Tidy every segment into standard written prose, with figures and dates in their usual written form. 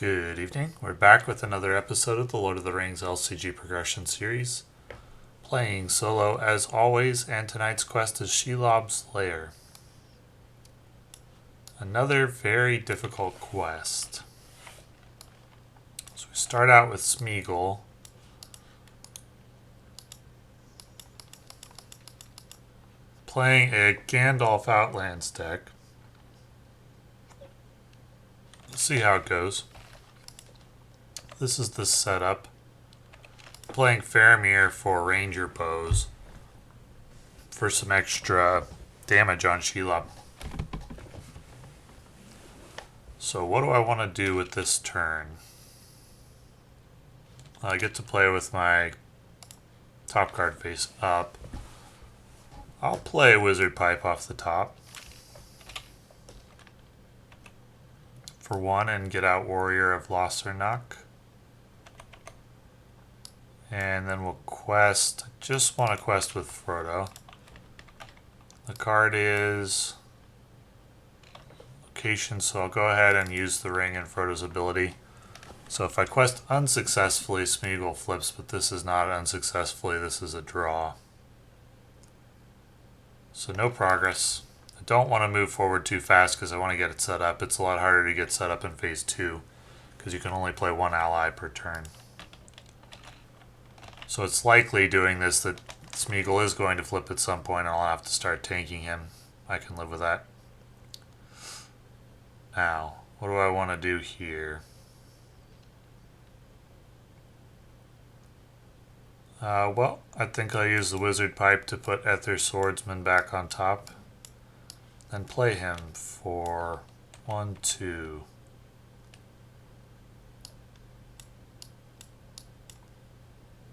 Good evening. We're back with another episode of the Lord of the Rings LCG Progression Series. Playing solo as always, and tonight's quest is Shelob's Lair. Another very difficult quest. So we start out with Smeagol. Playing a Gandalf Outlands deck. Let's see how it goes. This is the setup. Playing Faramir for Ranger Bows for some extra damage on Shelob. So what do I want to do with this turn? I get to play with my top card face up. I'll play Wizard Pipe off the top for one and get out Warrior of Lossarnach. And then we'll quest. Just want to quest with Frodo. The card is location, so I'll go ahead and use the ring and Frodo's ability. So if I quest unsuccessfully, Smeagol flips, but this is not unsuccessfully, this is a draw. So no progress. I don't want to move forward too fast because I want to get it set up. It's a lot harder to get set up in phase 2 because you can only play one ally per turn. So it's likely doing this that Smeagol is going to flip at some point and I'll have to start tanking him. I can live with that. Now, what do I want to do here? Well, I think I'll use the Wizard Pipe to put Ethir Swordsman back on top. Then play him for 1, 2.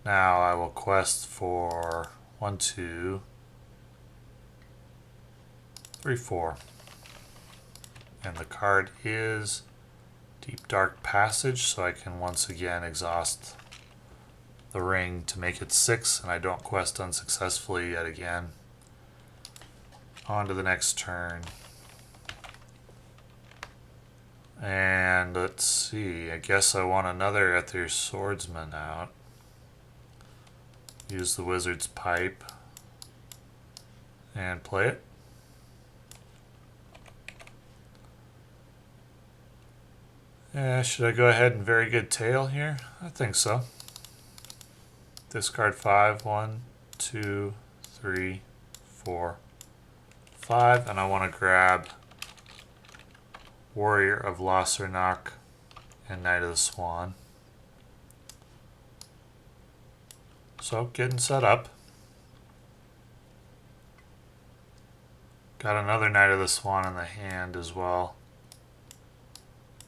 Now I will quest for 1, 2, 3, 4. And the card is Deep Dark Passage, so I can once again exhaust the ring to make it 6, and I don't quest unsuccessfully yet again. On to the next turn. And let's see, I guess I want another Ethir Swordsman out. Use the Wizard's Pipe and play it. Should I go ahead and Very Good Tail here? I think so. Discard 5, 1, 2, 3, 4, 5, and I want to grab Warrior of Lossarnach and Knight of the Swan. So, getting set up. Got another Knight of the Swan in the hand as well.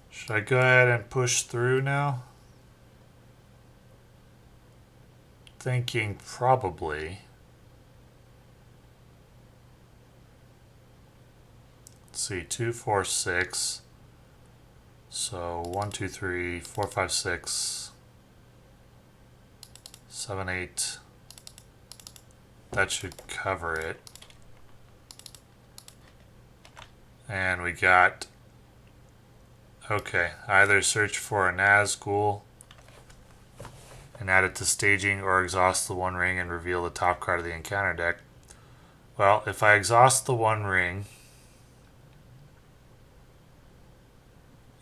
Should I go ahead and push through now? Thinking probably. Let's see, 2, 4, 6. So 1, 2, 3, 4, 5, 6. 7, 8. That should cover it. And we got, okay, either search for a Nazgul and add it to staging or exhaust the one ring and reveal the top card of the encounter deck. Well, if I exhaust the one ring,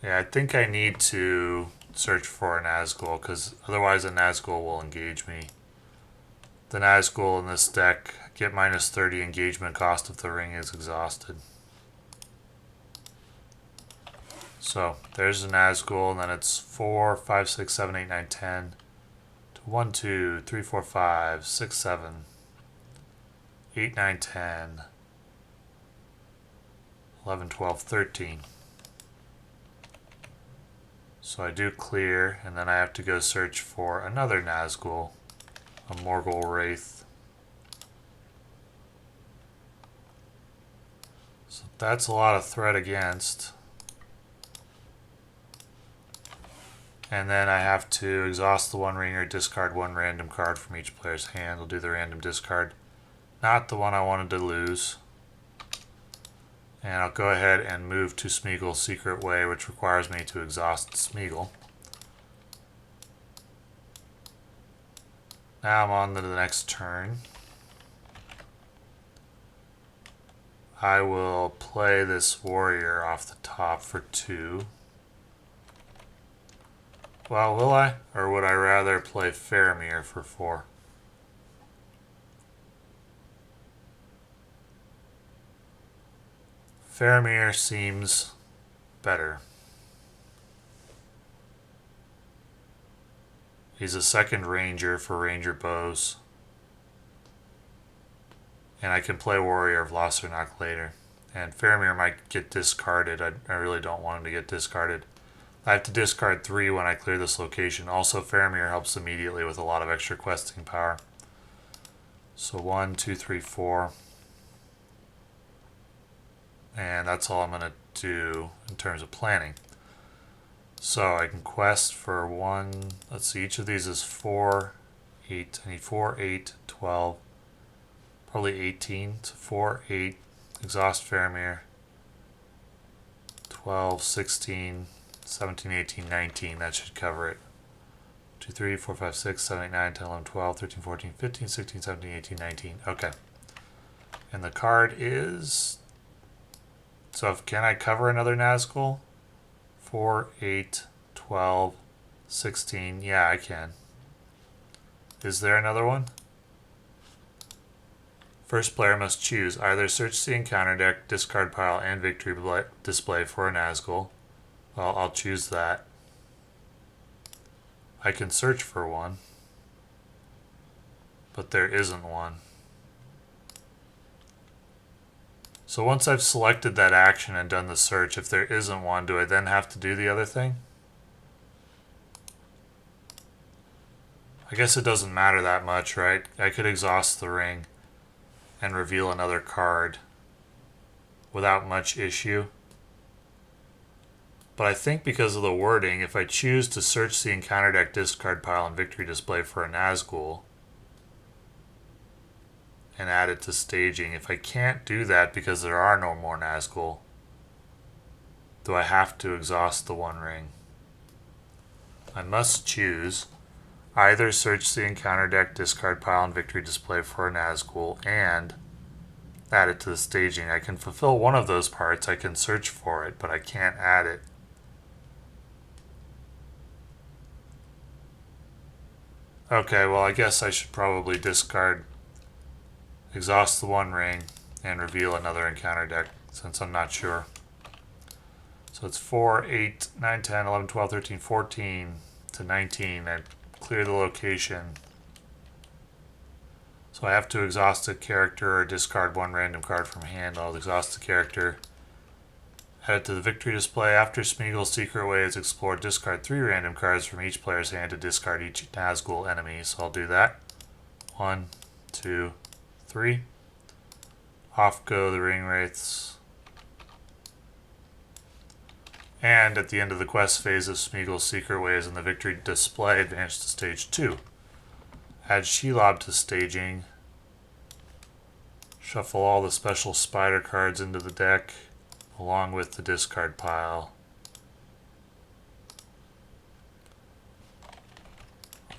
yeah, I think I need to search for a Nazgul because otherwise a Nazgul will engage me. The Nazgul in this deck get minus 30 engagement cost if the ring is exhausted. So there's a Nazgul, and then it's 4, 5, 6, 7, 8, 9, 10 to 1, 2, 3, 4, 5, 6, 7, 8, 9, 10, 11, 12, 13. So I do clear, and then I have to go search for another Nazgul, a Morgul Wraith. So that's a lot of threat against. And then I have to exhaust the one ring or discard one random card from each player's hand. I'll do the random discard. Not the one I wanted to lose. And I'll go ahead and move to Smeagol's Secret Way, which requires me to exhaust Smeagol. Now I'm on to the next turn. I will play this warrior off the top for 2. Well, will I? Or would I rather play Faramir for 4? Faramir seems better. He's a second ranger for ranger bows. And I can play Warrior of Lossarnach later. And Faramir might get discarded. I really don't want him to get discarded. I have to discard 3 when I clear this location. Also, Faramir helps immediately with a lot of extra questing power. So 1, 2, 3, 4. And that's all I'm going to do in terms of planning. So I can quest for 1. Let's see, each of these is 4, 8. I need 4, 8, 12. Probably 18. So 4, 8. Exhaust Faramir. 12, 16, 17, 18, 19. That should cover it. 2, 3, 4, 5, 6, 7, 8, 9, 10, 11, 12, 13, 14, 15, 16, 17, 18, 19. Okay. And the card is... So can I cover another Nazgul? 4, 8, 12, 16. Yeah, I can. Is there another one? First player must choose either search the encounter deck, discard pile, and victory display for a Nazgul. Well, I'll choose that. I can search for one, but there isn't one. So once I've selected that action and done the search, if there isn't one, do I then have to do the other thing? I guess it doesn't matter that much, right? I could exhaust the ring and reveal another card without much issue. But I think because of the wording, if I choose to search the encounter deck, discard pile, and victory display for a Nazgul and add it to staging, if I can't do that because there are no more Nazgul, do I have to exhaust the one ring? I must choose either search the encounter deck, discard pile, and victory display for a Nazgul and add it to the staging. I can fulfill one of those parts. I can search for it, but I can't add it. Okay, well, I guess I should probably discard, exhaust the one ring, and reveal another encounter deck, since I'm not sure. So it's 4, 8, 9, 10, 11, 12, 13, 14 to 19. I clear the location. So I have to exhaust a character or discard one random card from hand. I'll exhaust the character. Add it to the victory display. After Smeagol's Secret Way is explored, discard 3 random cards from each player's hand to discard each Nazgul enemy. So I'll do that. 1, 2, 3. Off go the ring wraiths. And at the end of the quest phase of Smeagol's Secret Ways in the victory display, advance to stage 2. Add Shelob to staging. Shuffle all the special spider cards into the deck, along with the discard pile.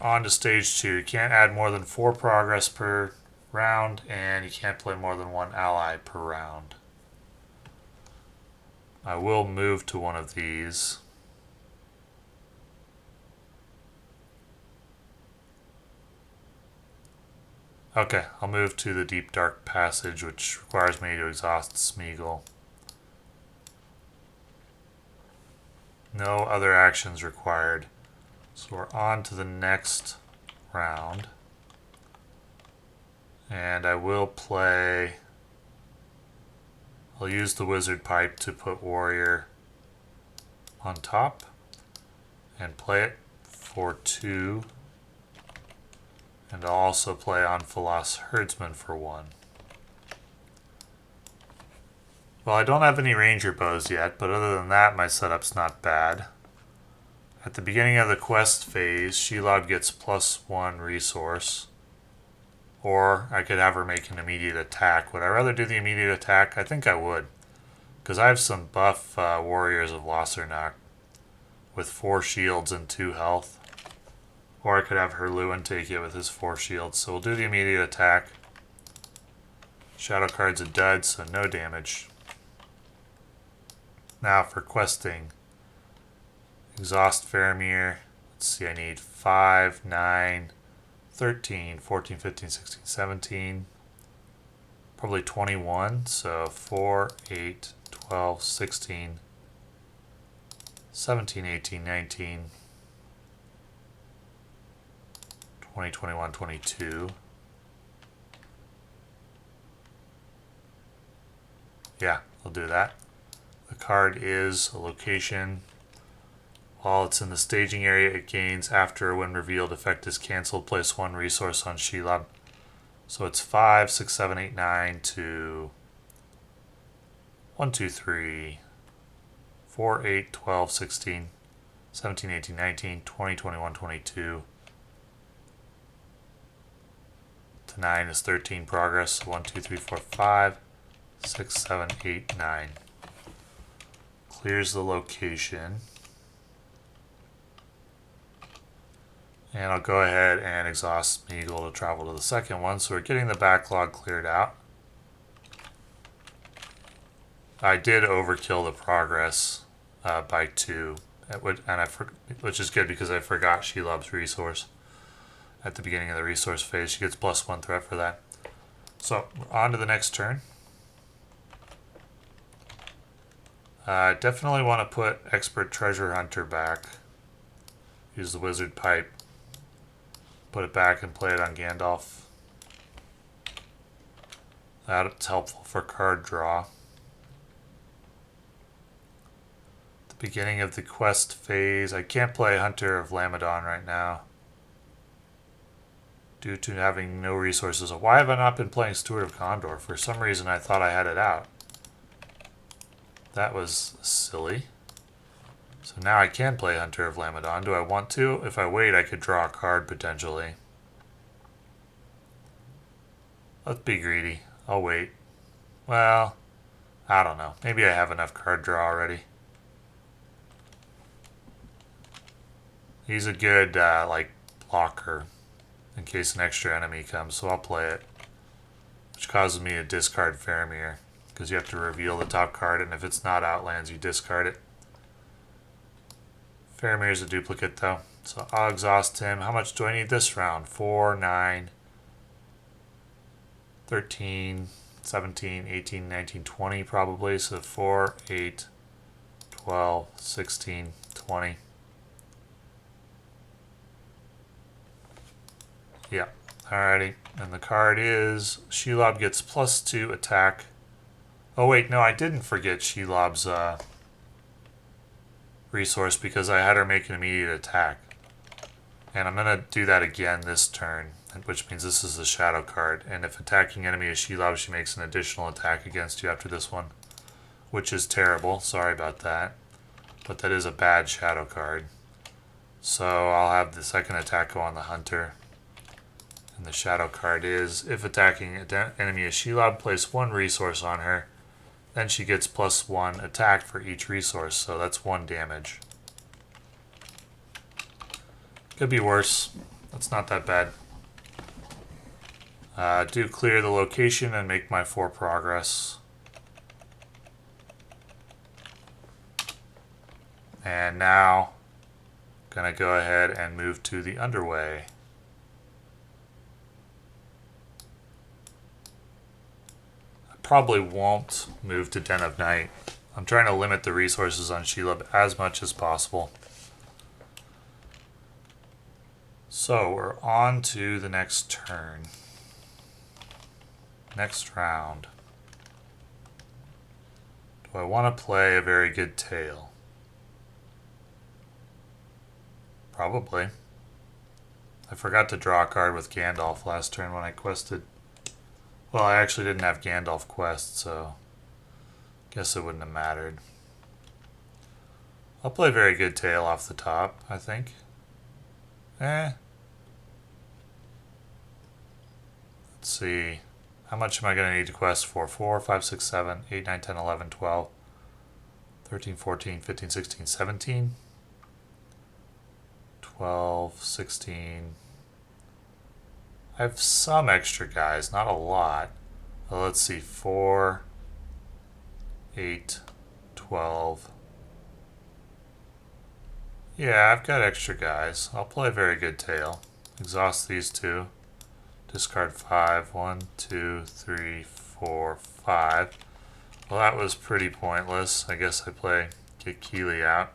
On to stage 2. You can't add more than 4 progress per round, and you can't play more than 1 ally per round. I will move to one of these. Okay, I'll move to the Deep Dark Passage, which requires me to exhaust Smeagol. No other actions required. So we're on to the next round. And I will play... I'll use the Wizard Pipe to put Warrior on top. And play it for 2. And I'll also play Anfalas Herdsman for 1. Well, I don't have any ranger bows yet, but other than that, my setup's not bad. At the beginning of the quest phase, Shelob gets +1 resource. Or I could have her make an immediate attack. Would I rather do the immediate attack? I think I would. Because I have some buff warriors of Lossarnach with 4 shields and 2 health. Or I could have Hirluin take it with his 4 shields. So we'll do the immediate attack. Shadow card's a dud, so no damage. Now for questing. Exhaust Faramir. Let's see, I need 5, 9, 13, 14, 15, 16, 17. Probably 21. So 4, 8, 12, 16, 17, 18, 19, 20, 21, 22. Yeah, I'll do that. The card is a location. While it's in the staging area, it gains after when revealed effect is cancelled. Place 1 resource on Shelob. So it's 5, 6, 7, 8, 9 to 1, 2, 3, 4, 8, 12, 16, 17, 18, 19, 20, 21, 22. To 9 is 13 progress. So 1, 2, 3, 4, 5, 6, 7, 8, 9. Clears the location. And I'll go ahead and exhaust Meagle to travel to the second one. So we're getting the backlog cleared out. I did overkill the progress by 2, which is good because I forgot Shelob's resource at the beginning of the resource phase. She gets +1 threat for that. So on to the next turn. I definitely want to put Expert Treasure Hunter back. Use the Wizard Pipe. Put it back and play it on Gandalf. That's helpful for card draw. The beginning of the quest phase. I can't play Hunter of Lamedon right now due to having no resources. Why have I not been playing Steward of Gondor? For some reason I thought I had it out. That was silly. So now I can play Hunter of Lamedon. Do I want to? If I wait, I could draw a card potentially. Let's be greedy. I'll wait. Well, I don't know. Maybe I have enough card draw already. He's a good, blocker in case an extra enemy comes, so I'll play it. Which causes me to discard Faramir, because you have to reveal the top card, and if it's not Outlands, you discard it. Faramir's a duplicate, though, so I'll exhaust him. How much do I need this round? 4, 9, 13, 17, 18, 19, 20 probably. So 4, 8, 12, 16, 20. Yeah, alrighty. And the card is Shelob gets +2 attack. Oh wait, no, I didn't forget Shelob's resource because I had her make an immediate attack. And I'm going to do that again this turn, which means this is the shadow card. And if attacking enemy is Shelob, she makes an additional attack against you after this one, which is terrible. Sorry about that. But that is a bad shadow card. So I'll have the second attack go on the Hunter. And the shadow card is, if attacking enemy is Shelob, place 1 resource on her. Then she gets +1 attack for each resource, so that's 1 damage. Could be worse. That's not that bad. Do clear the location and make my 4 progress. And now, gonna go ahead and move to the underway. Probably won't move to Den of Night. I'm trying to limit the resources on Shelob as much as possible. So we're on to the next turn. Next round. Do I want to play a very good tale? Probably. I forgot to draw a card with Gandalf last turn when I quested. Well, I actually didn't have Gandalf quest, so guess it wouldn't have mattered. I'll play very good tale off the top, I think. Let's see. How much am I going to need to quest for? 4, 5, 6, 7, 8, 9, 10, 11, 12. 13, 14, 15, 16, 17. 12, 16. I have some extra guys, not a lot. Well, let's see, 4, 8, 12. Yeah, I've got extra guys. I'll play a very good tail. Exhaust these two. Discard 5. 1, 2, 3, 4, 5. Well, that was pretty pointless. I guess I get Kili out.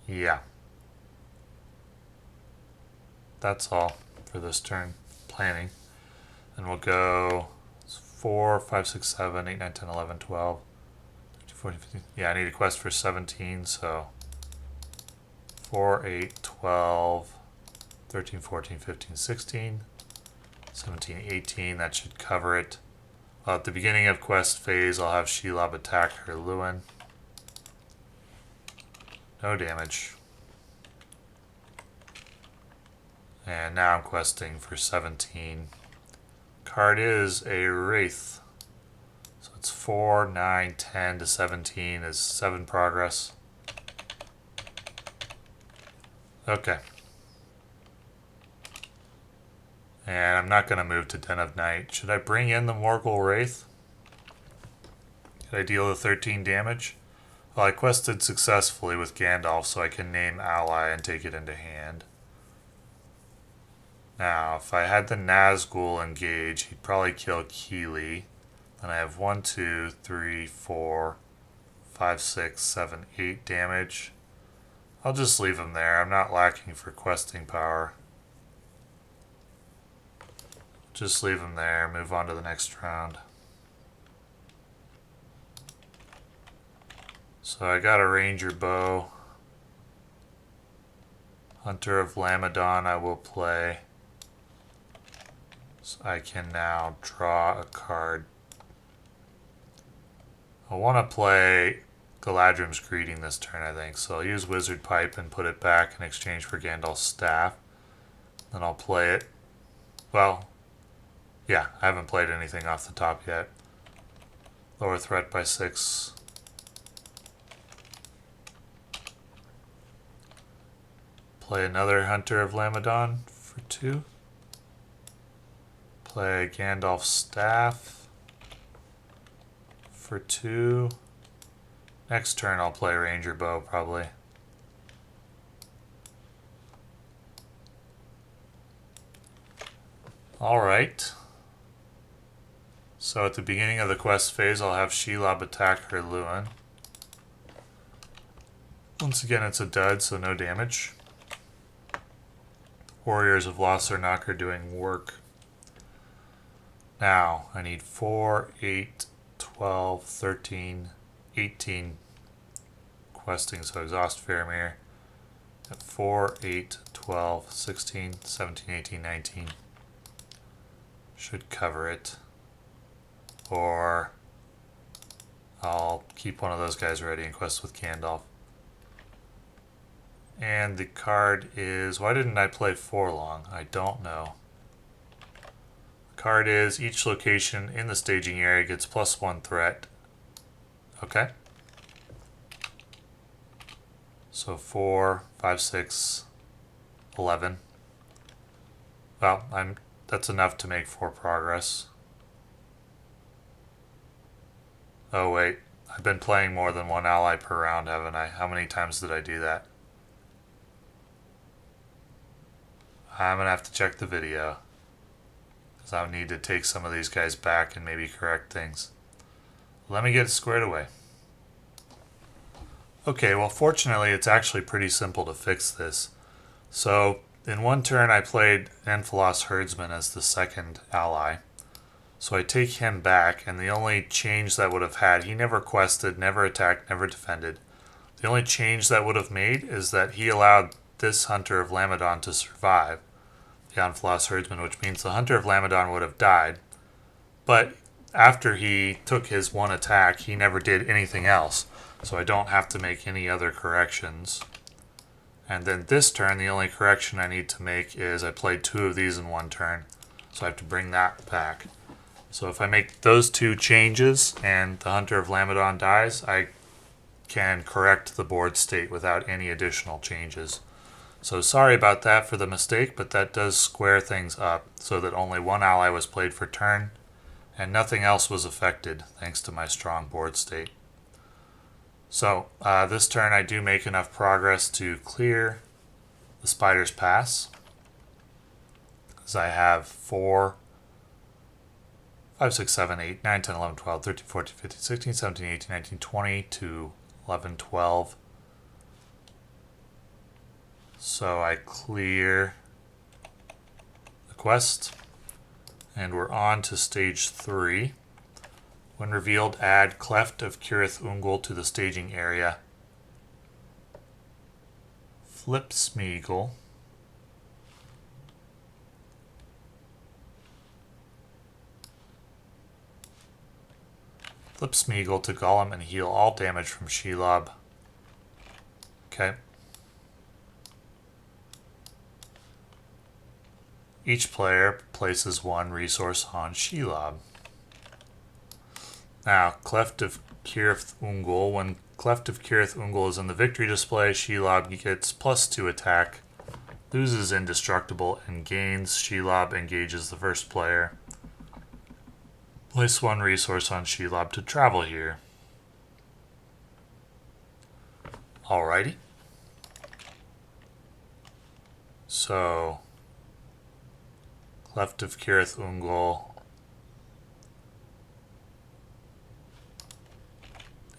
Yeah. That's all for this turn planning. And we'll go 4, 5, 6, 7, 8, 9, 10, 11, 12, 13, 14, 15. Yeah, I need a quest for 17, so 4, 8, 12, 13, 14, 15, 16, 17, 18. That should cover it. At the beginning of quest phase, I'll have Shelob attack Hirluin. No damage. And now I'm questing for 17. Card is a Wraith. So it's 4, 9, 10 to 17 is 7 progress. Okay. And I'm not going to move to Den of Night. Should I bring in the Morgul Wraith? Did I deal the 13 damage? Well, I quested successfully with Gandalf, so I can name ally and take it into hand. Now, if I had the Nazgul engage, he'd probably kill Kili. Then I have 1, 2, 3, 4, 5, 6, 7, 8 damage. I'll just leave him there. I'm not lacking for questing power. Just leave him there, move on to the next round. So I got a ranger bow. Hunter of Lamedon I will play. So I can now draw a card. I want to play Galadrim's Greeting this turn, I think. So I'll use Wizard Pipe and put it back in exchange for Gandalf's Staff. Then I'll play it. Well, yeah, I haven't played anything off the top yet. Lower threat by 6. Play another Hunter of Lamedon for 2. Play Gandalf's Staff for 2. Next turn I'll play Ranger Bow probably. Alright. So at the beginning of the quest phase I'll have Shelob attack Hirluin. Once again it's a dud, so no damage. Warriors of Lossarnach are doing work. Now, I need 4, 8, 12, 13, 18 questing, so exhaust Faramir. At 4, 8, 12, 16, 17, 18, 19. Should cover it. Or I'll keep one of those guys ready and quest with Gandalf. And the card is... Why didn't I play Forlong? I don't know. The card is each location in the staging area gets +1 threat. Okay. So 4, 5, 6, 11. Well, that's enough to make 4 progress. Oh wait, I've been playing more than one ally per round, haven't I? How many times did I do that? I'm going to have to check the video, because I'll need to take some of these guys back and maybe correct things. Let me get it squared away. Okay, well fortunately it's actually pretty simple to fix this. So in one turn I played Anfalas Herdsman as the second ally. So I take him back, and the only change that would have had, he never quested, never attacked, never defended. The only change that would have made is that he allowed this Hunter of Lamedon to survive, the Anfalas Herdsman, which means the Hunter of Lamedon would have died. But after he took his one attack, he never did anything else. So I don't have to make any other corrections. And then this turn, the only correction I need to make is I played 2 of these in one turn. So I have to bring that back. So if I make those two changes and the Hunter of Lamedon dies, I can correct the board state without any additional changes. So sorry about that for the mistake, but that does square things up so that only one ally was played for turn and nothing else was affected thanks to my strong board state. So this turn I do make enough progress to clear the Spider's Pass, as I have 4, 5, 6, 7, 8, 9, 10, 11, 12, 13, 14, 15, 16, 17, 18, 19, 20 to 11, 12. So I clear the quest, and we're on to stage 3. When revealed, add Cleft of Cirith Ungol to the staging area. Flip Smeagol. Flip Smeagol to Gollum and heal all damage from Shelob. Okay. Each player places one resource on Shelob. Now, Cleft of Cirith Ungol. When Cleft of Cirith Ungol is in the victory display, Shelob gets +2 attack, loses indestructible, and gains. Shelob engages the first player. Place one resource on Shelob to travel here. Alrighty. So, Cleft of Cirith Ungol.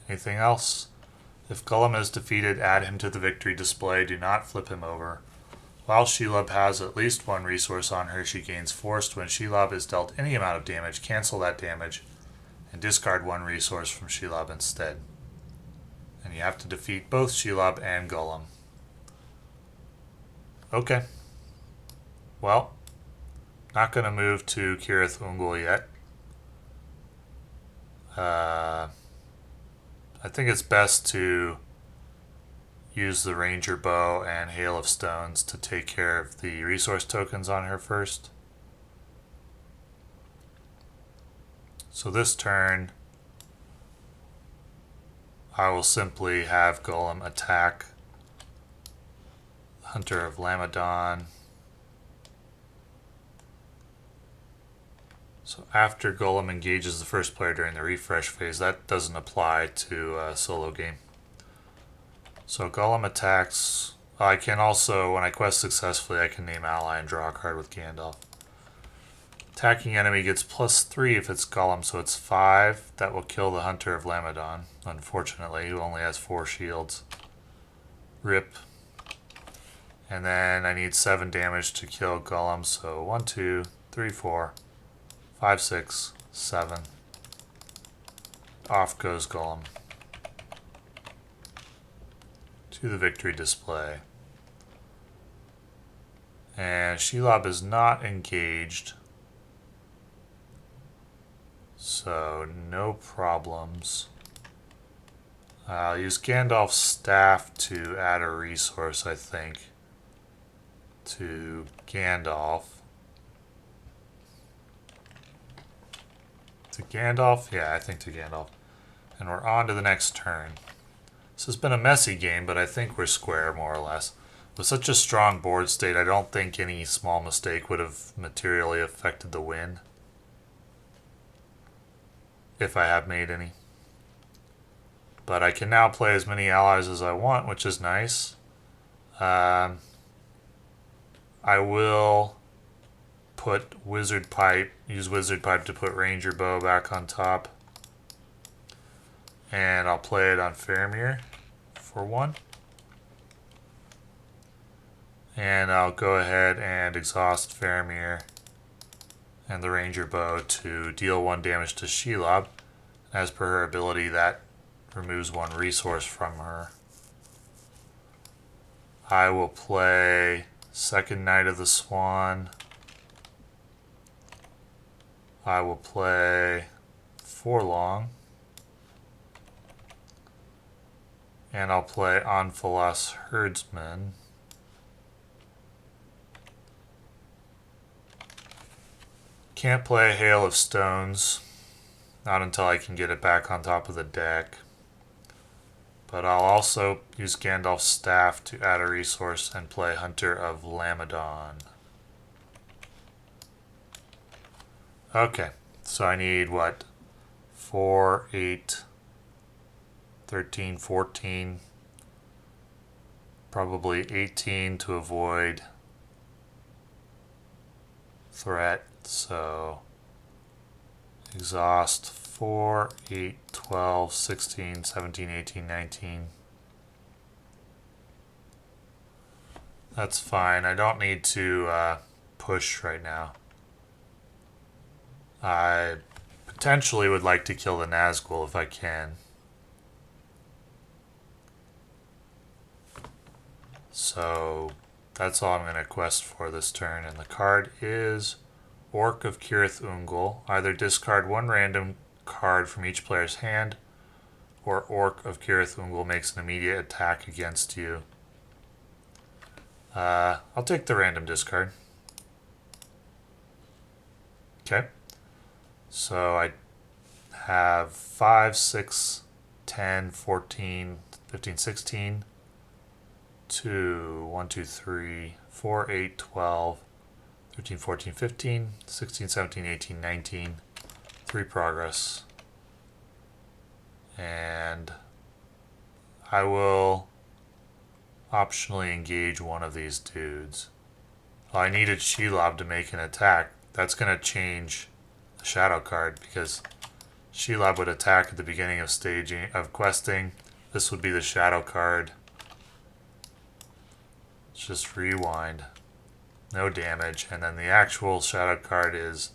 Anything else? If Gollum is defeated, add him to the victory display. Do not flip him over. While Shelob has at least one resource on her, she gains Forced. When Shelob is dealt any amount of damage, cancel that damage and discard one resource from Shelob instead. And you have to defeat both Shelob and Gollum. Okay. Well, not going to move to Cirith Ungol yet. I think it's best to use the Ranger Bow and Hail of Stones to take care of the resource tokens on her first. So this turn, I will simply have Gollum attack Hunter of Lamedon. So after Gollum engages the first player during the refresh phase, that doesn't apply to a solo game. So Gollum attacks. I can also, when I quest successfully, I can name ally and draw a card with Gandalf. Attacking enemy gets +3 if it's Gollum, so it's 5. That will kill the Hunter of Lamedon, unfortunately, who only has 4 shields. Rip. And then I need 7 damage to kill Gollum, so 1, 2, 3, 4, 5, 6, 7. Off goes Gollum to the victory display. And Shelob is not engaged, so no problems. I'll use Gandalf's staff to add a resource, I think, to Gandalf. To Gandalf? Yeah, I think to Gandalf. And we're on to the next turn. This has been a messy game, but I think we're square, more or less. With such a strong board state, I don't think any small mistake would have materially affected the win. If I have made any. But I can now play as many allies as I want, which is nice. I will put Wizard Pipe, use Wizard Pipe to put Ranger Bow back on top. And I'll play it on Faramir for 1. And I'll go ahead and exhaust Faramir and the Ranger Bow to deal 1 damage to Shelob. As per her ability, that removes 1 resource from her. I will play Second Knight of the Swan. I will play Forlong. And I'll play Anfalas Herdsman. can't play a Hail of Stones. Not until I can get it back on top of the deck. But I'll also use Gandalf's Staff to add a resource and play Hunter of Lamedon. Okay, so I need what? 4, 8, 13, 14, probably 18 to avoid threat. So exhaust 4, 8, 12, 16, 17, 18, 19. That's fine. I don't need to push right now. I potentially would like to kill the Nazgul if I can. So that's all I'm going to quest for this turn. And the card is Orc of Cirith Ungol. Either discard one random card from each player's hand, or Orc of Cirith Ungol makes an immediate attack against you. I'll take the random discard. Okay. So I have 5, 6, 10, 14, 15, 16, 2, 1, 2, 3, 4, 8, 12, 13, 14, 15, 16, 17, 18, 19, 3 progress. And I will optionally engage one of these dudes. Well, I needed Shelob to make an attack. That's going to change the shadow card because Shelob would attack at the beginning of staging of questing. This would be the shadow card. Let's just rewind. No damage. And then the actual shadow card is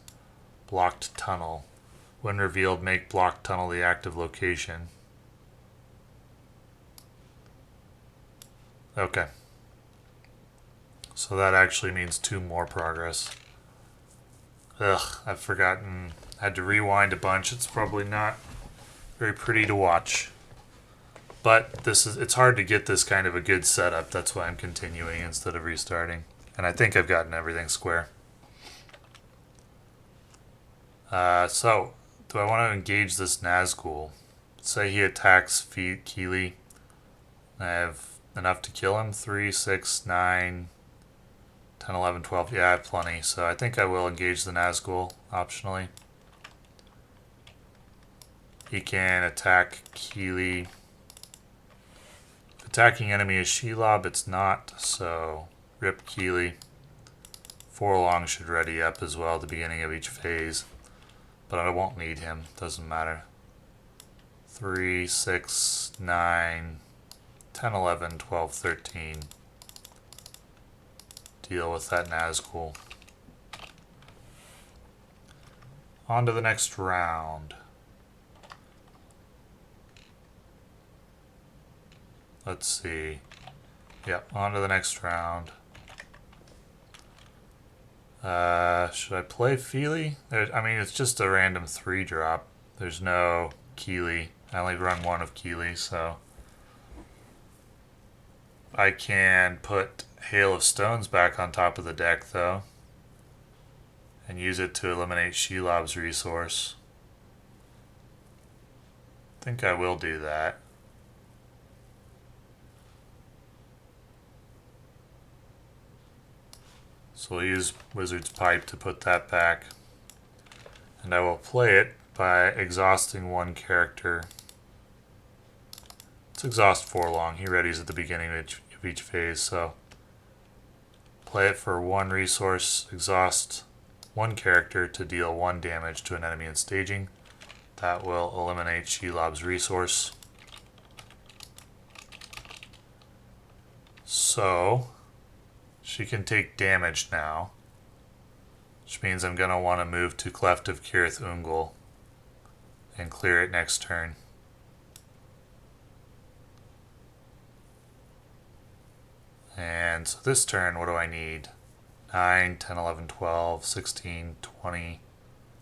Blocked Tunnel. When revealed, make Blocked Tunnel the active location. Okay. So that actually means 2 more progress. Ugh, I've forgotten. Had to rewind a bunch. It's probably not very pretty to watch. But it's hard to get this kind of a good setup. That's why I'm continuing instead of restarting. And I think I've gotten everything square. So, do I want to engage this Nazgul? Say he attacks Kili. I have enough to kill him. 3, 6, 9, 10, 11, 12. Yeah, I have plenty. So I think I will engage the Nazgul optionally. He can attack Kili. If attacking enemy is Shelob, it's not. So rip Kili. Forlong should ready up as well at the beginning of each phase. But I won't need him. Doesn't matter. 3, 6, 9, 10, 11, 12, 13. Deal with that Nazgul. On to the next round. Let's see. Yep, on to the next round. Should I play Fili? I mean, it's just a random 3-drop. There's no Kili. I only run 1 of Kili, so I can put Hail of Stones back on top of the deck, though, and use it to eliminate Shelob's resource. I think I will do that. So we'll use Wizard's Pipe to put that back. And I will play it by exhausting 1 character. Let's exhaust Forlong. He readies at the beginning of each phase, so play it for 1 resource, exhaust 1 character to deal 1 damage to an enemy in staging. That will eliminate Shelob's resource. So she can take damage now, which means I'm going to want to move to Cleft of Cirith Ungol and clear it next turn. And so this turn, what do I need? 9, 10, 11, 12, 16, 20,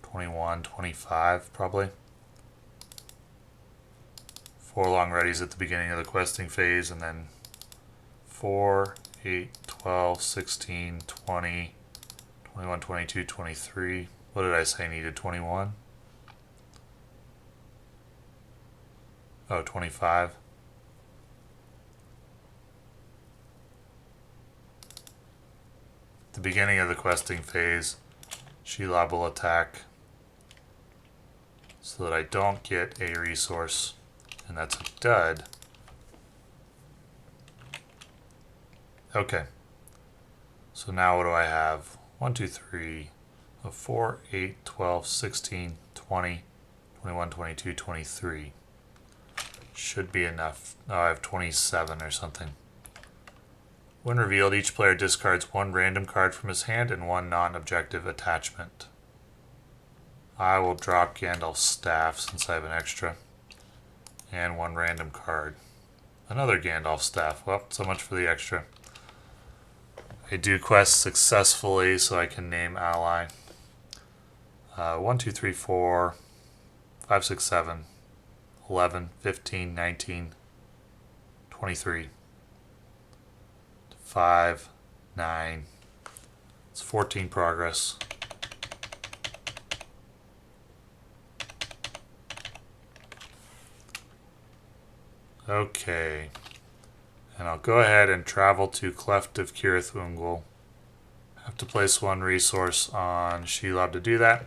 21, 25 probably. Forlong readies at the beginning of the questing phase, and then 4, 8, 12, 16, 20, 21, 22, 23. What did I say needed? 21? Oh, 25. At the beginning of the questing phase, Shelob will attack so that I don't get a resource, and that's a dud. Okay. So now what do I have? 1, 2, 3, 4, 8, 12, 16, 20, 21, 22, 23. Should be enough. Oh, I have 27 or something. When revealed, each player discards one random card from his hand and one non-objective attachment. I will drop Gandalf's staff since I have an extra. And one random card. Another Gandalf staff. Well, so much for the extra. I do quest successfully, so I can name ally. 1, 2, 3, 4, 5, 6, 7, 11, 15, 19, 23, 5, 9. It's 14 progress. Okay. And I'll go ahead and travel to Cleft of Cirith Ungol. Have to place one resource on Shelob to do that.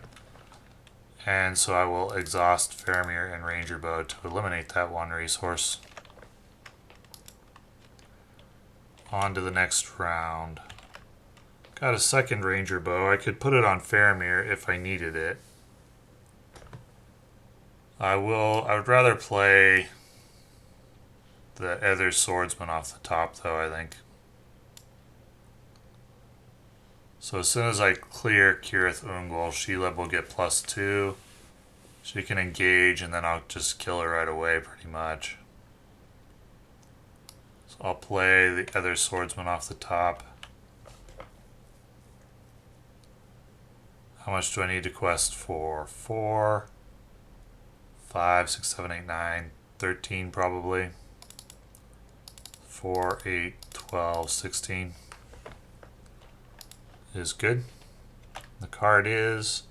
And so I will exhaust Faramir and Ranger Bow to eliminate that one resource. On to the next round. Got a second Ranger Bow. I could put it on Faramir if I needed it. I would rather play the Ethir Swordsman off the top, though, I think. So as soon as I clear Cirith Ungol, Shelob will get +2. She can engage, and then I'll just kill her right away, pretty much. So I'll play the Ethir Swordsman off the top. How much do I need to quest for? 4, 5, 6, 7, 8, 9, 13 probably. 4, 8, 12, 16 is good. The card is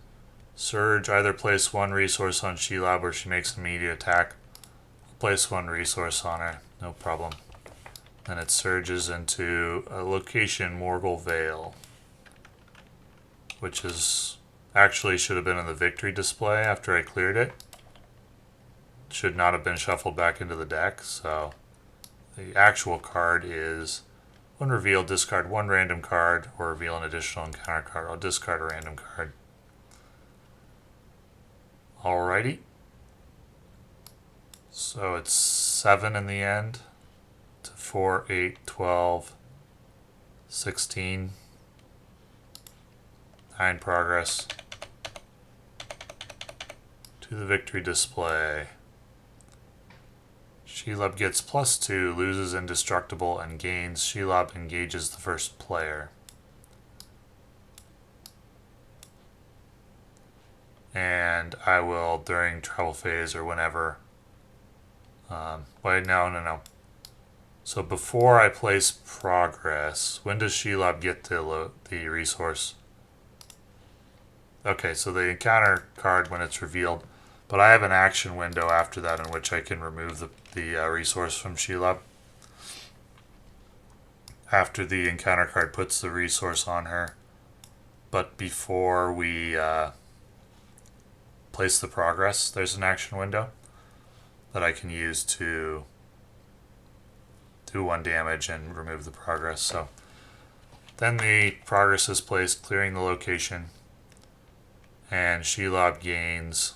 Surge. Either place one resource on Shelob or she makes an immediate attack. I'll place one resource on her, no problem. Then it surges into a location, Morgul Vale, which is actually should have been in the victory display after I cleared it. Should not have been shuffled back into the deck, so the actual card is, when revealed, discard one random card or reveal an additional encounter card. I'll discard a random card. Alrighty. So it's 7 in the end to 4, 8, 12, 16. 9 progress. To the victory display. Shelob gets +2, loses indestructible, and gains. Shelob engages the first player. And I will, during travel phase or whenever. Wait, no. So before I place progress, when does Shelob get the resource? Okay, so the encounter card when it's revealed. But I have an action window after that in which I can remove the resource from Shelob. After the encounter card puts the resource on her. But before we place the progress, there's an action window that I can use to do 1 damage and remove the progress. So then the progress is placed, clearing the location. And Shelob gains...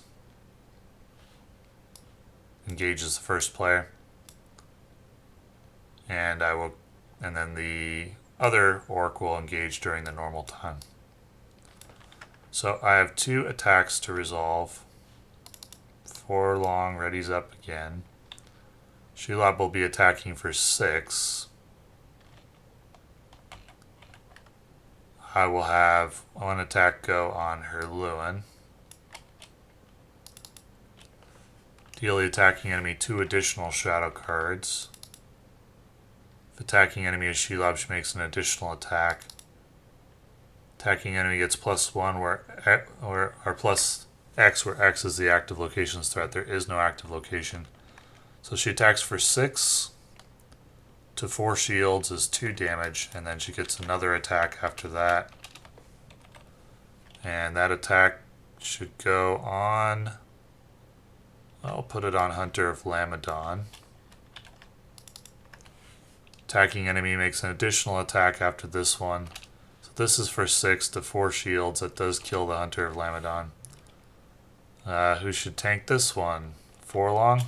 engages the first player, and then the other orc will engage during the normal time. So I have 2 attacks to resolve. Forlong readies up again. Shelob will be attacking for 6. I will have 1 attack go on Hirluin. Deal the attacking enemy 2 additional shadow cards. If attacking enemy is Shelob, she makes an additional attack. Attacking enemy gets +1 or plus X, where X is the active location's threat. There is no active location. So she attacks for 6 to 4 shields is 2 damage, and then she gets another attack after that. And that attack should go on, I'll put it on Hunter of Lamedon. Attacking enemy makes an additional attack after this one. So this is for 6 to 4 shields. That does kill the Hunter of Lamedon. Who should tank this one? Forlong.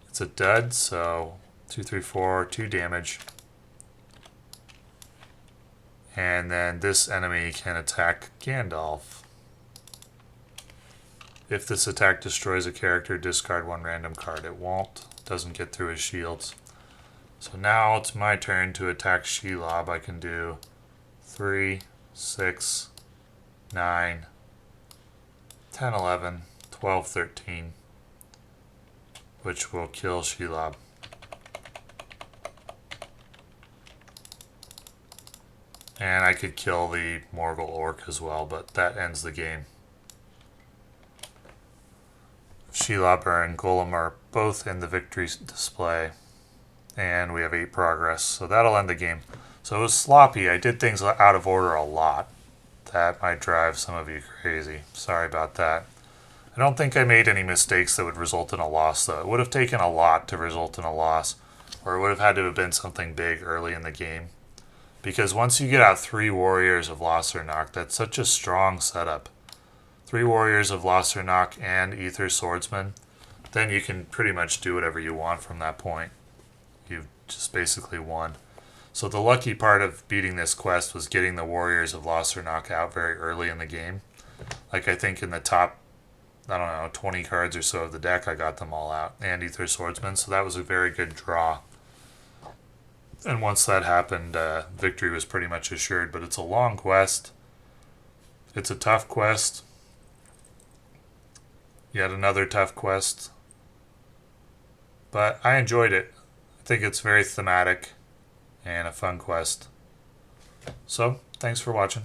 It's a dud, so 2, 3, 4, 2 damage. And then this enemy can attack Gandalf. If this attack destroys a character, discard 1 random card. It won't. Doesn't get through his shields. So now it's my turn to attack Shelob. I can do 3, 6, 9, 10, 11, 12, 13, which will kill Shelob. And I could kill the Morgul Orc as well, but that ends the game. Shelob and Golem are both in the victory display, and we have 8 progress, so that'll end the game. So it was sloppy. I did things out of order a lot. That might drive some of you crazy. Sorry about that. I don't think I made any mistakes that would result in a loss, though. It would have taken a lot to result in a loss, or it would have had to have been something big early in the game. Because once you get out 3 warriors of Lossarnach, that's such a strong setup. 3 warriors of Lossarnach and Ethir Swordsman, then you can pretty much do whatever you want from that point. You've just basically won. So the lucky part of beating this quest was getting the warriors of Lossarnach out very early in the game. Like I think in the top, 20 cards or so of the deck, I got them all out, and Ethir Swordsman, so that was a very good draw. And once that happened, victory was pretty much assured, but it's a long quest. It's a tough quest. Yet another tough quest. But I enjoyed it. I think it's very thematic and a fun quest. So, thanks for watching.